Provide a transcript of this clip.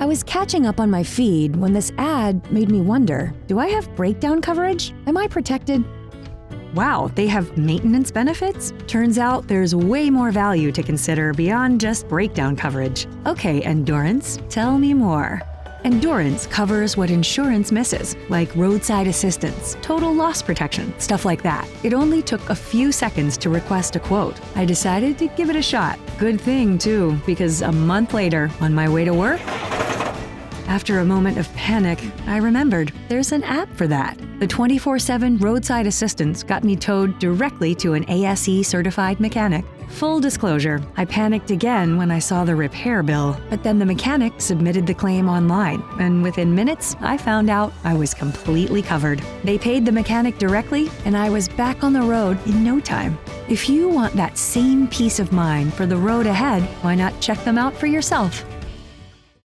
I was catching up on my feed when this ad made me wonder, do I have breakdown coverage? Am I protected? Wow, they have maintenance benefits? Turns out there's way more value to consider beyond just breakdown coverage. Okay, Endurance, tell me more. Endurance covers what insurance misses, like roadside assistance, total loss protection, stuff like that. It only took a few seconds to request a quote. I decided to give it a shot. Good thing, too, because a month later, on my way to work, after a moment of panic, I remembered there's an app for that. The 24/7 roadside assistance got me towed directly to an ASE-certified mechanic. Full disclosure, I panicked again when I saw the repair bill, but then the mechanic submitted the claim online, and within minutes, I found out I was completely covered. They paid the mechanic directly, and I was back on the road in no time. If you want that same peace of mind for the road ahead, why not check them out for yourself?